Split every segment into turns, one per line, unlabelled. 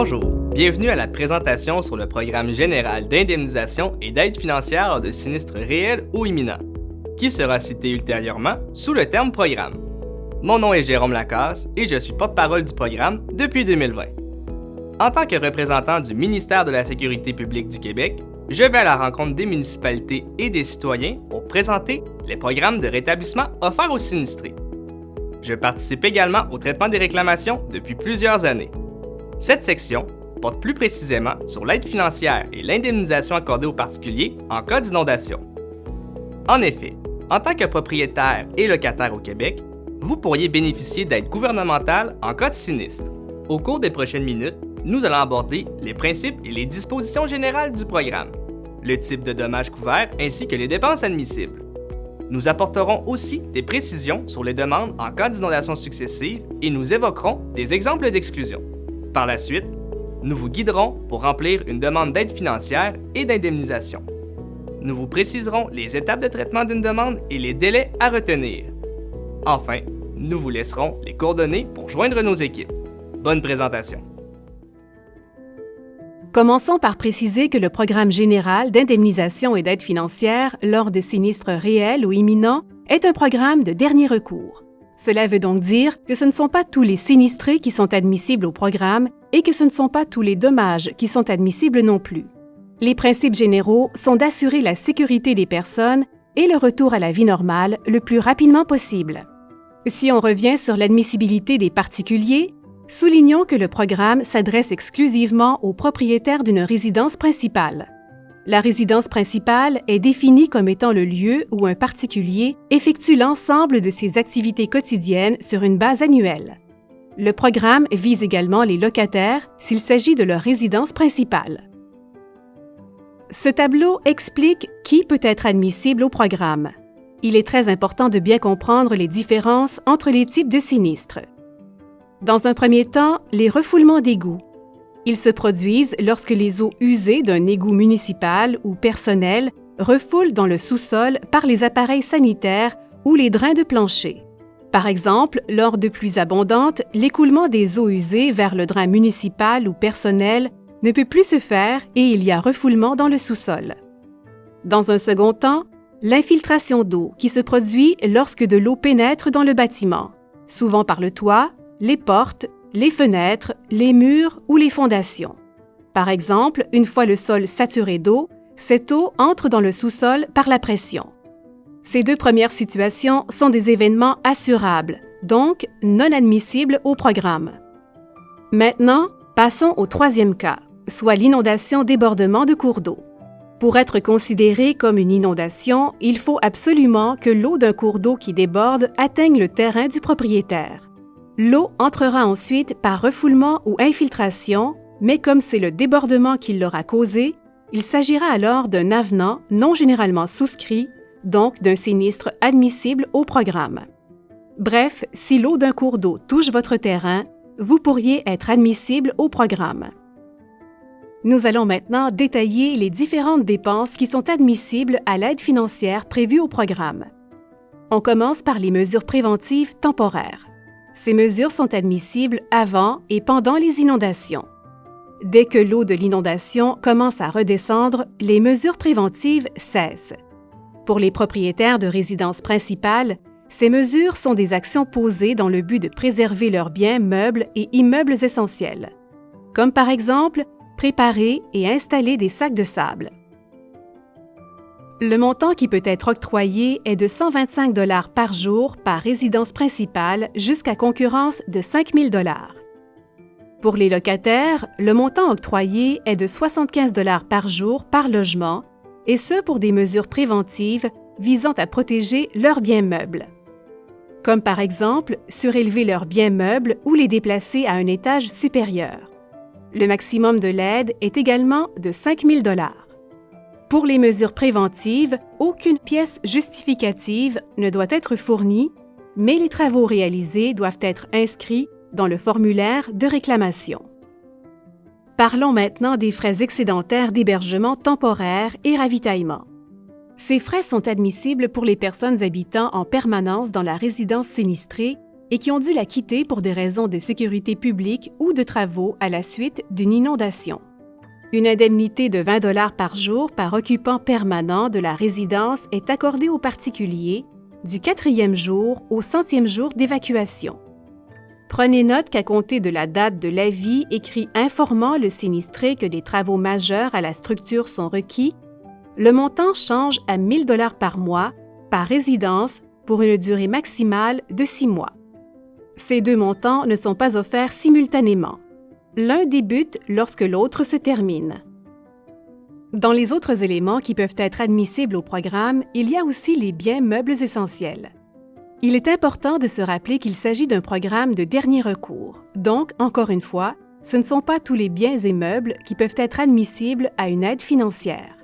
Bonjour, bienvenue à la présentation sur le programme général d'indemnisation et d'aide financière lors de sinistres réels ou imminents, qui sera cité ultérieurement sous le terme programme. Mon nom est Jérôme Lacasse et je suis porte-parole du programme depuis 2020. En tant que représentant du ministère de la Sécurité publique du Québec, je vais à la rencontre des municipalités et des citoyens pour présenter les programmes de rétablissement offerts aux sinistrés. Je participe également au traitement des réclamations depuis plusieurs années. Cette section porte plus précisément sur l'aide financière et l'indemnisation accordée aux particuliers en cas d'inondation. En effet, en tant que propriétaire et locataire au Québec, vous pourriez bénéficier d'aides gouvernementales en cas de sinistre. Au cours des prochaines minutes, nous allons aborder les principes et les dispositions générales du programme, le type de dommages couverts ainsi que les dépenses admissibles. Nous apporterons aussi des précisions sur les demandes en cas d'inondation successive et nous évoquerons des exemples d'exclusion. Par la suite, nous vous guiderons pour remplir une demande d'aide financière et d'indemnisation. Nous vous préciserons les étapes de traitement d'une demande et les délais à retenir. Enfin, nous vous laisserons les coordonnées pour joindre nos équipes. Bonne présentation.
Commençons par préciser que le Programme général d'indemnisation et d'aide financière lors de sinistres réels ou imminents est un programme de dernier recours. Cela veut donc dire que ce ne sont pas tous les sinistrés qui sont admissibles au programme et que ce ne sont pas tous les dommages qui sont admissibles non plus. Les principes généraux sont d'assurer la sécurité des personnes et le retour à la vie normale le plus rapidement possible. Si on revient sur l'admissibilité des particuliers, soulignons que le programme s'adresse exclusivement aux propriétaires d'une résidence principale. La résidence principale est définie comme étant le lieu où un particulier effectue l'ensemble de ses activités quotidiennes sur une base annuelle. Le programme vise également les locataires s'il s'agit de leur résidence principale. Ce tableau explique qui peut être admissible au programme. Il est très important de bien comprendre les différences entre les types de sinistres. Dans un premier temps, les refoulements d'égouts. Ils se produisent lorsque les eaux usées d'un égout municipal ou personnel refoulent dans le sous-sol par les appareils sanitaires ou les drains de plancher. Par exemple, lors de pluies abondantes, l'écoulement des eaux usées vers le drain municipal ou personnel ne peut plus se faire et il y a refoulement dans le sous-sol. Dans un second temps, l'infiltration d'eau qui se produit lorsque de l'eau pénètre dans le bâtiment, souvent par le toit, les portes, les fenêtres, les murs ou les fondations. Par exemple, une fois le sol saturé d'eau, cette eau entre dans le sous-sol par la pression. Ces deux premières situations sont des événements assurables, donc non admissibles au programme. Maintenant, passons au troisième cas, soit l'inondation-débordement de cours d'eau. Pour être considéré comme une inondation, il faut absolument que l'eau d'un cours d'eau qui déborde atteigne le terrain du propriétaire. L'eau entrera ensuite par refoulement ou infiltration, mais comme c'est le débordement qui l'aura causé, il s'agira alors d'un avenant non généralement souscrit, donc d'un sinistre admissible au programme. Bref, si l'eau d'un cours d'eau touche votre terrain, vous pourriez être admissible au programme. Nous allons maintenant détailler les différentes dépenses qui sont admissibles à l'aide financière prévue au programme. On commence par les mesures préventives temporaires. Ces mesures sont admissibles avant et pendant les inondations. Dès que l'eau de l'inondation commence à redescendre, les mesures préventives cessent. Pour les propriétaires de résidences principales, ces mesures sont des actions posées dans le but de préserver leurs biens meubles et immeubles essentiels, comme par exemple préparer et installer des sacs de sable. Le montant qui peut être octroyé est de 125 $ par jour par résidence principale jusqu'à concurrence de 5 000 $. Pour les locataires, le montant octroyé est de 75 $ par jour par logement, et ce pour des mesures préventives visant à protéger leurs biens meubles. Comme par exemple, surélever leurs biens meubles ou les déplacer à un étage supérieur. Le maximum de l'aide est également de 5 000 $. Pour les mesures préventives, aucune pièce justificative ne doit être fournie, mais les travaux réalisés doivent être inscrits dans le formulaire de réclamation. Parlons maintenant des frais excédentaires d'hébergement temporaire et ravitaillement. Ces frais sont admissibles pour les personnes habitant en permanence dans la résidence sinistrée et qui ont dû la quitter pour des raisons de sécurité publique ou de travaux à la suite d'une inondation. Une indemnité de 20 $ par jour par occupant permanent de la résidence est accordée aux particuliers du 4e jour au 100e jour d'évacuation. Prenez note qu'à compter de la date de l'avis écrit informant le sinistré que des travaux majeurs à la structure sont requis, le montant change à 1 000 $ par mois, par résidence, pour une durée maximale de 6 mois. Ces deux montants ne sont pas offerts simultanément. L'un débute lorsque l'autre se termine. Dans les autres éléments qui peuvent être admissibles au programme, il y a aussi les biens meubles essentiels. Il est important de se rappeler qu'il s'agit d'un programme de dernier recours. Donc, encore une fois, ce ne sont pas tous les biens et meubles qui peuvent être admissibles à une aide financière.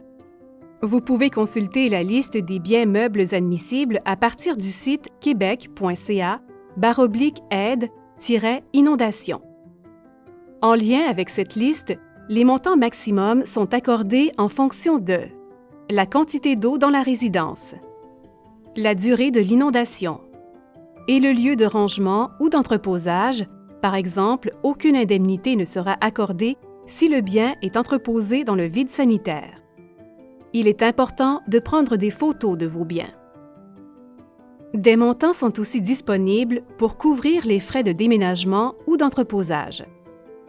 Vous pouvez consulter la liste des biens meubles admissibles à partir du site québec.ca/aide-inondation. En lien avec cette liste, les montants maximums sont accordés en fonction de la quantité d'eau dans la résidence, la durée de l'inondation et le lieu de rangement ou d'entreposage. Par exemple, aucune indemnité ne sera accordée si le bien est entreposé dans le vide sanitaire. Il est important de prendre des photos de vos biens. Des montants sont aussi disponibles pour couvrir les frais de déménagement ou d'entreposage.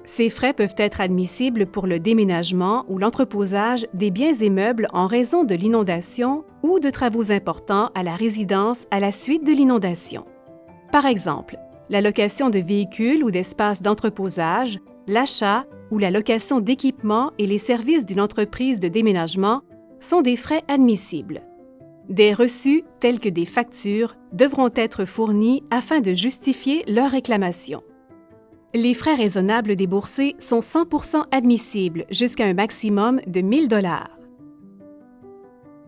Ces frais peuvent être admissibles pour le déménagement ou l'entreposage des biens et meubles en raison de l'inondation ou de travaux importants à la résidence à la suite de l'inondation. Par exemple, la location de véhicules ou d'espaces d'entreposage, l'achat ou la location d'équipements et les services d'une entreprise de déménagement sont des frais admissibles. Des reçus tels que des factures devront être fournis afin de justifier leur réclamation. Les frais raisonnables déboursés sont 100% admissibles jusqu'à un maximum de 1 000 $.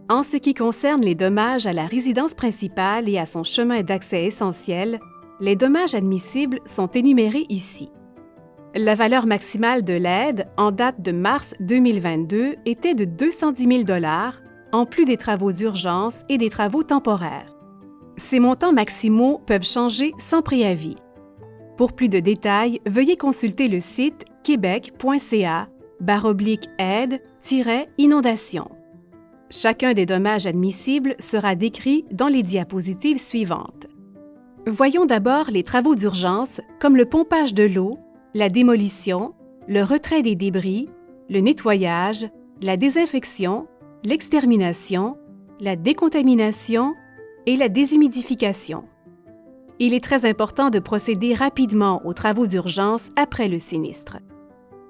En ce qui concerne les dommages à la résidence principale et à son chemin d'accès essentiel, les dommages admissibles sont énumérés ici. La valeur maximale de l'aide en date de mars 2022 était de 210 000 $, en plus des travaux d'urgence et des travaux temporaires. Ces montants maximaux peuvent changer sans préavis. Pour plus de détails, veuillez consulter le site québec.ca/aide-inondation. Chacun des dommages admissibles sera décrit dans les diapositives suivantes. Voyons d'abord les travaux d'urgence comme le pompage de l'eau, la démolition, le retrait des débris, le nettoyage, la désinfection, l'extermination, la décontamination et la déshumidification. Il est très important de procéder rapidement aux travaux d'urgence après le sinistre.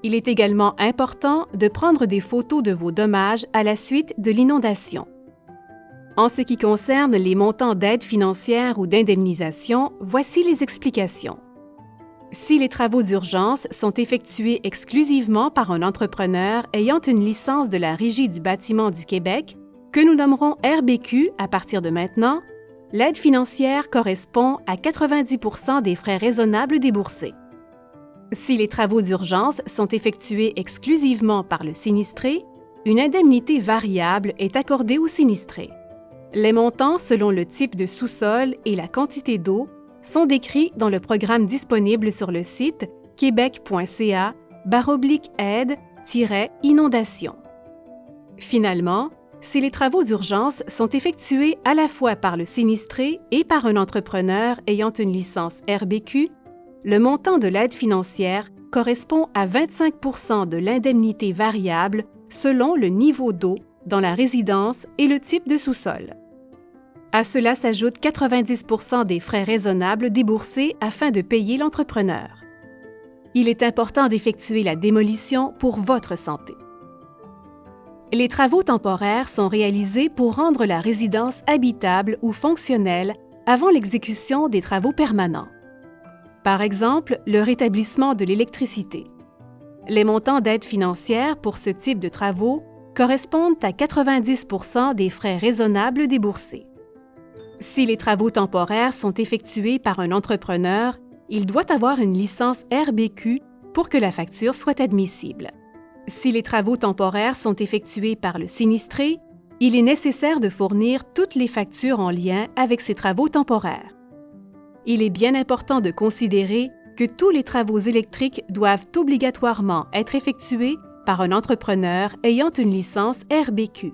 Il est également important de prendre des photos de vos dommages à la suite de l'inondation. En ce qui concerne les montants d'aide financière ou d'indemnisation, voici les explications. Si les travaux d'urgence sont effectués exclusivement par un entrepreneur ayant une licence de la Régie du bâtiment du Québec, que nous nommerons RBQ à partir de maintenant, l'aide financière correspond à 90% des frais raisonnables déboursés. Si les travaux d'urgence sont effectués exclusivement par le sinistré, une indemnité variable est accordée au sinistré. Les montants selon le type de sous-sol et la quantité d'eau sont décrits dans le programme disponible sur le site québec.ca/aide-inondation. Finalement, si les travaux d'urgence sont effectués à la fois par le sinistré et par un entrepreneur ayant une licence RBQ, le montant de l'aide financière correspond à 25% de l'indemnité variable selon le niveau d'eau dans la résidence et le type de sous-sol. À cela s'ajoutent 90% des frais raisonnables déboursés afin de payer l'entrepreneur. Il est important d'effectuer la démolition pour votre santé. Les travaux temporaires sont réalisés pour rendre la résidence habitable ou fonctionnelle avant l'exécution des travaux permanents. Par exemple, le rétablissement de l'électricité. Les montants d'aide financière pour ce type de travaux correspondent à 90% des frais raisonnables déboursés. Si les travaux temporaires sont effectués par un entrepreneur, il doit avoir une licence RBQ pour que la facture soit admissible. Si les travaux temporaires sont effectués par le sinistré, il est nécessaire de fournir toutes les factures en lien avec ces travaux temporaires. il est bien important de considérer que tous les travaux électriques doivent obligatoirement être effectués par un entrepreneur ayant une licence RBQ.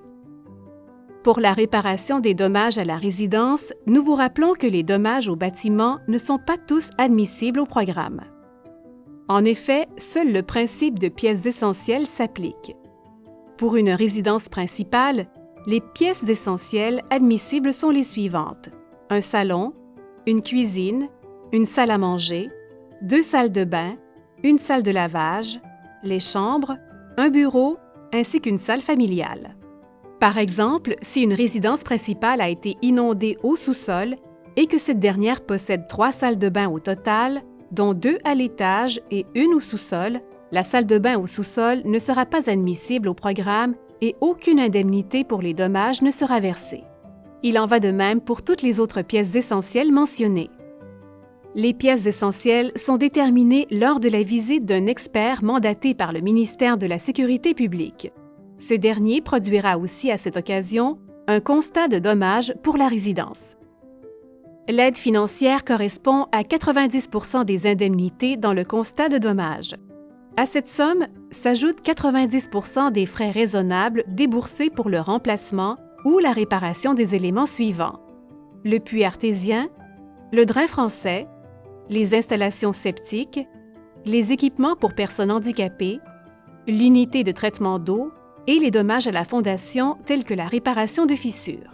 Pour la réparation des dommages à la résidence, nous vous rappelons que les dommages aux bâtiments ne sont pas tous admissibles au programme. En effet, seul le principe de pièces essentielles s'applique. Pour une résidence principale, les pièces essentielles admissibles sont les suivantes: un salon, une cuisine, une salle à manger, 2 salles de bain, une salle de lavage, les chambres, un bureau ainsi qu'une salle familiale. Par exemple, si une résidence principale a été inondée au sous-sol et que cette dernière possède 3 salles de bain au total, dont 2 à l'étage et une au sous-sol, la salle de bain au sous-sol ne sera pas admissible au programme et aucune indemnité pour les dommages ne sera versée. Il en va de même pour toutes les autres pièces essentielles mentionnées. Les pièces essentielles sont déterminées lors de la visite d'un expert mandaté par le ministère de la Sécurité publique. Ce dernier produira aussi à cette occasion un constat de dommages pour la résidence. L'aide financière correspond à 90% des indemnités dans le constat de dommages. À cette somme s'ajoutent 90% des frais raisonnables déboursés pour le remplacement ou la réparation des éléments suivants: le puits artésien, le drain français, les installations septiques, les équipements pour personnes handicapées, l'unité de traitement d'eau et les dommages à la fondation tels que la réparation de fissures.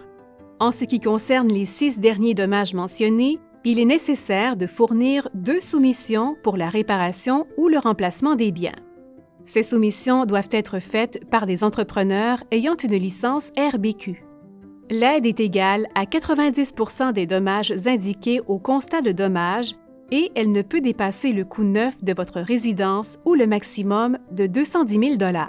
En ce qui concerne les 6 derniers dommages mentionnés, il est nécessaire de fournir 2 soumissions pour la réparation ou le remplacement des biens. Ces soumissions doivent être faites par des entrepreneurs ayant une licence RBQ. L'aide est égale à 90% des dommages indiqués au constat de dommages et elle ne peut dépasser le coût neuf de votre résidence ou le maximum de 210 000 $.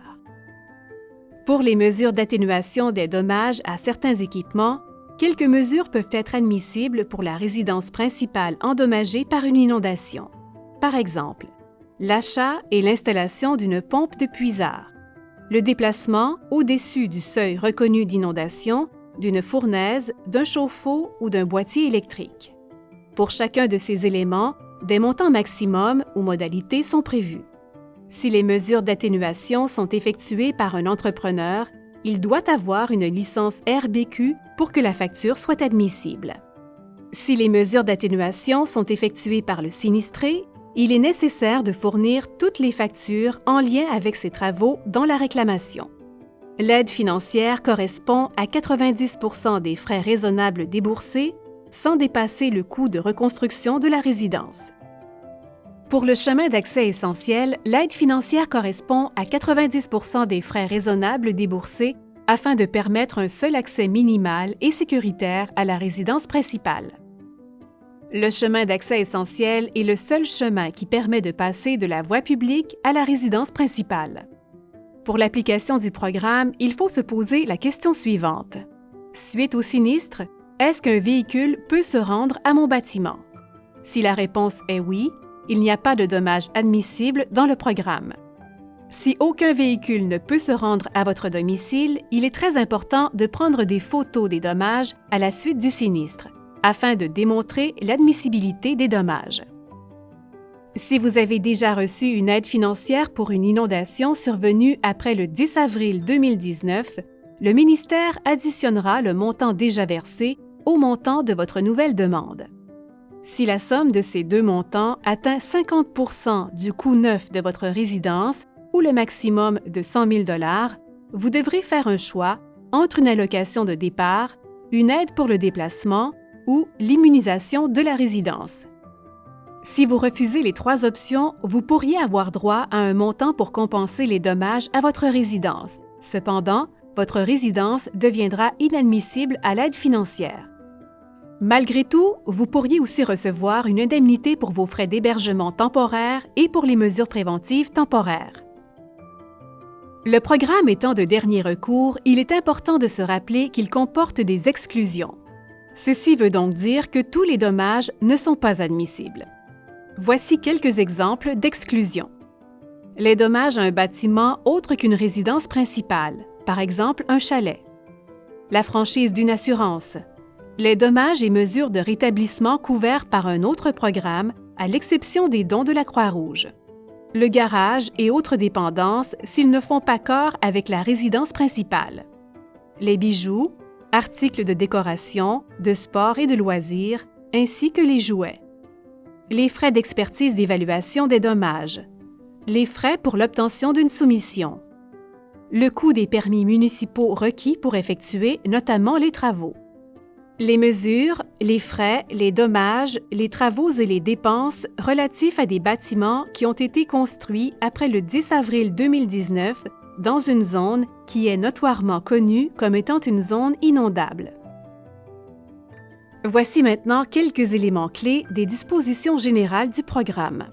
Pour les mesures d'atténuation des dommages à certains équipements, quelques mesures peuvent être admissibles pour la résidence principale endommagée par une inondation. Par exemple, l'achat et l'installation d'une pompe de puisard, le déplacement au-dessus du seuil reconnu d'inondation d'une fournaise, d'un chauffe-eau ou d'un boîtier électrique. Pour chacun de ces éléments, des montants maximums ou modalités sont prévus. Si les mesures d'atténuation sont effectuées par un entrepreneur, il doit avoir une licence RBQ pour que la facture soit admissible. Si les mesures d'atténuation sont effectuées par le sinistré, il est nécessaire de fournir toutes les factures en lien avec ces travaux dans la réclamation. L'aide financière correspond à 90% des frais raisonnables déboursés sans dépasser le coût de reconstruction de la résidence. Pour le chemin d'accès essentiel, l'aide financière correspond à 90% des frais raisonnables déboursés afin de permettre un seul accès minimal et sécuritaire à la résidence principale. Le chemin d'accès essentiel est le seul chemin qui permet de passer de la voie publique à la résidence principale. Pour l'application du programme, il faut se poser la question suivante. Suite au sinistre, est-ce qu'un véhicule peut se rendre à mon bâtiment? Si la réponse est oui, il n'y a pas de dommages admissibles dans le programme. Si aucun véhicule ne peut se rendre à votre domicile, il est très important de prendre des photos des dommages à la suite du sinistre, afin de démontrer l'admissibilité des dommages. Si vous avez déjà reçu une aide financière pour une inondation survenue après le 10 avril 2019, le ministère additionnera le montant déjà versé au montant de votre nouvelle demande. Si la somme de ces 2 montants atteint 50% du coût neuf de votre résidence ou le maximum de 100 000 $, vous devrez faire un choix entre une allocation de départ, une aide pour le déplacement ou l'immunisation de la résidence. Si vous refusez les 3 options, vous pourriez avoir droit à un montant pour compenser les dommages à votre résidence. Cependant, votre résidence deviendra inadmissible à l'aide financière. Malgré tout, vous pourriez aussi recevoir une indemnité pour vos frais d'hébergement temporaires et pour les mesures préventives temporaires. Le programme étant de dernier recours, il est important de se rappeler qu'il comporte des exclusions. Ceci veut donc dire que tous les dommages ne sont pas admissibles. Voici quelques exemples d'exclusions. Les dommages à un bâtiment autre qu'une résidence principale, par exemple un chalet. La franchise d'une assurance. les dommages et mesures de rétablissement couverts par un autre programme, à l'exception des dons de la Croix-Rouge, le garage et autres dépendances s'ils ne font pas corps avec la résidence principale, les bijoux, articles de décoration, de sport et de loisirs, ainsi que les jouets, les frais d'expertise d'évaluation des dommages, les frais pour l'obtention d'une soumission, le coût des permis municipaux requis pour effectuer notamment les travaux, les mesures, les frais, les dommages, les travaux et les dépenses relatifs à des bâtiments qui ont été construits après le 10 avril 2019 dans une zone qui est notoirement connue comme étant une zone inondable. Voici maintenant quelques éléments clés des dispositions générales du programme.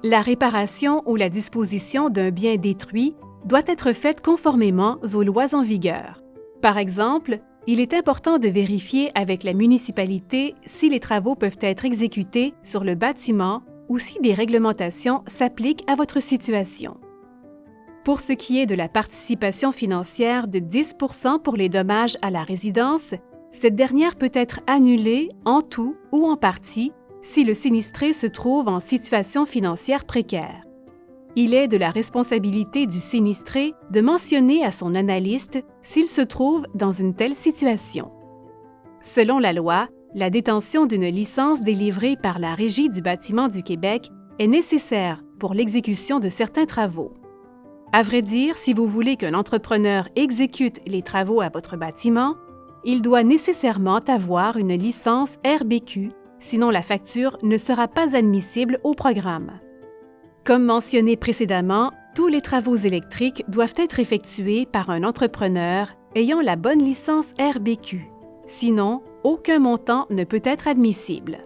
La réparation ou la disposition d'un bien détruit doit être faite conformément aux lois en vigueur. Par exemple, il est important de vérifier avec la municipalité si les travaux peuvent être exécutés sur le bâtiment ou si des réglementations s'appliquent à votre situation. Pour ce qui est de la participation financière de 10 % pour les dommages à la résidence, cette dernière peut être annulée en tout ou en partie si le sinistré se trouve en situation financière précaire. Il est de la responsabilité du sinistré de mentionner à son analyste s'il se trouve dans une telle situation. Selon la loi, la détention d'une licence délivrée par la Régie du bâtiment du Québec est nécessaire pour l'exécution de certains travaux. À vrai dire, si vous voulez qu'un entrepreneur exécute les travaux à votre bâtiment, il doit nécessairement avoir une licence RBQ, sinon la facture ne sera pas admissible au programme. Comme mentionné précédemment, tous les travaux électriques doivent être effectués par un entrepreneur ayant la bonne licence RBQ. Sinon, aucun montant ne peut être admissible.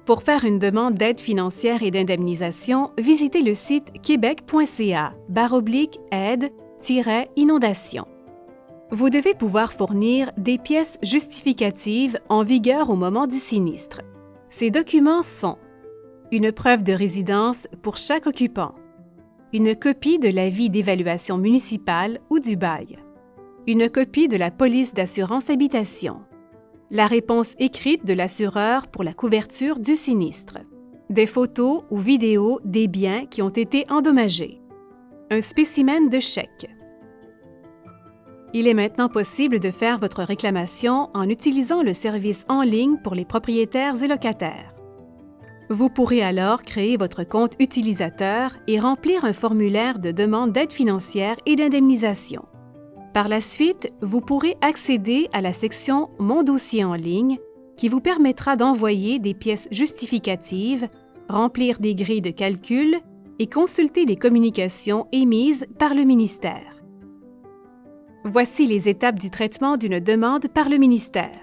Pour faire une demande d'aide financière et d'indemnisation, visitez le site québec.ca/aide-inondation. Vous devez pouvoir fournir des pièces justificatives en vigueur au moment du sinistre. Ces documents sont une preuve de résidence pour chaque occupant, une copie de l'avis d'évaluation municipale ou du bail, une copie de la police d'assurance habitation, la réponse écrite de l'assureur pour la couverture du sinistre, des photos ou vidéos des biens qui ont été endommagés, un spécimen de chèque. Il est maintenant possible de faire votre réclamation en utilisant le service en ligne pour les propriétaires et locataires. Vous pourrez alors créer votre compte utilisateur et remplir un formulaire de demande d'aide financière et d'indemnisation. Par la suite, vous pourrez accéder à la section « Mon dossier en ligne » qui vous permettra d'envoyer des pièces justificatives, remplir des grilles de calcul et consulter les communications émises par le ministère. Voici les étapes du traitement d'une demande par le ministère.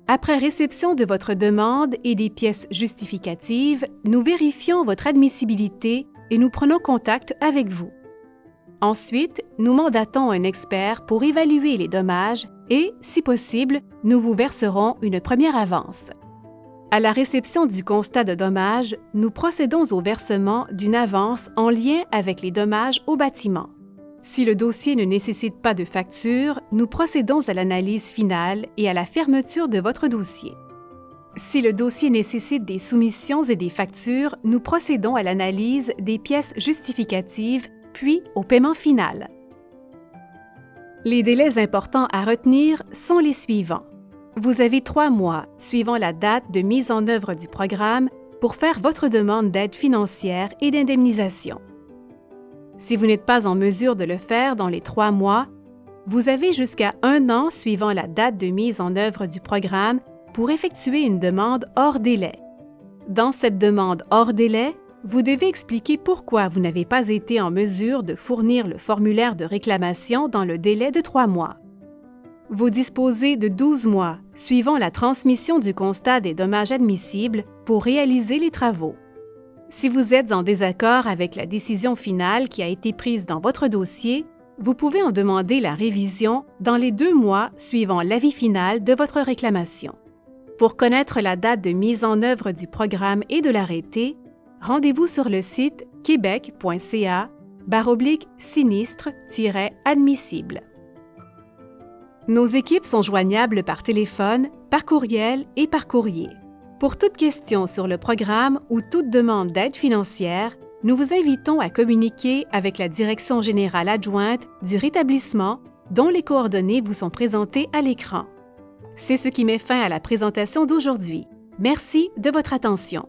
Après réception de votre demande et des pièces justificatives, nous vérifions votre admissibilité et nous prenons contact avec vous. Ensuite, nous mandatons un expert pour évaluer les dommages et, si possible, nous vous verserons une première avance. À la réception du constat de dommages, nous procédons au versement d'une avance en lien avec les dommages au bâtiment. Si le dossier ne nécessite pas de facture, nous procédons à l'analyse finale et à la fermeture de votre dossier. Si le dossier nécessite des soumissions et des factures, nous procédons à l'analyse des pièces justificatives, puis au paiement final. Les délais importants à retenir sont les suivants. Vous avez 3 mois, suivant la date de mise en œuvre du programme, pour faire votre demande d'aide financière et d'indemnisation. Si vous n'êtes pas en mesure de le faire dans les 3 mois, vous avez jusqu'à 1 an suivant la date de mise en œuvre du programme pour effectuer une demande hors délai. Dans cette demande hors délai, vous devez expliquer pourquoi vous n'avez pas été en mesure de fournir le formulaire de réclamation dans le délai de 3 mois. Vous disposez de 12 mois suivant la transmission du constat des dommages admissibles pour réaliser les travaux. Si vous êtes en désaccord avec la décision finale qui a été prise dans votre dossier, vous pouvez en demander la révision dans les 2 mois suivant l'avis final de votre réclamation. Pour connaître la date de mise en œuvre du programme et de l'arrêté, rendez-vous sur le site québec.ca/sinistre-admissible. Nos équipes sont joignables par téléphone, par courriel et par courrier. Pour toute question sur le programme ou toute demande d'aide financière, nous vous invitons à communiquer avec la Direction générale adjointe du rétablissement dont les coordonnées vous sont présentées à l'écran. C'est ce qui met fin à la présentation d'aujourd'hui. Merci de votre attention.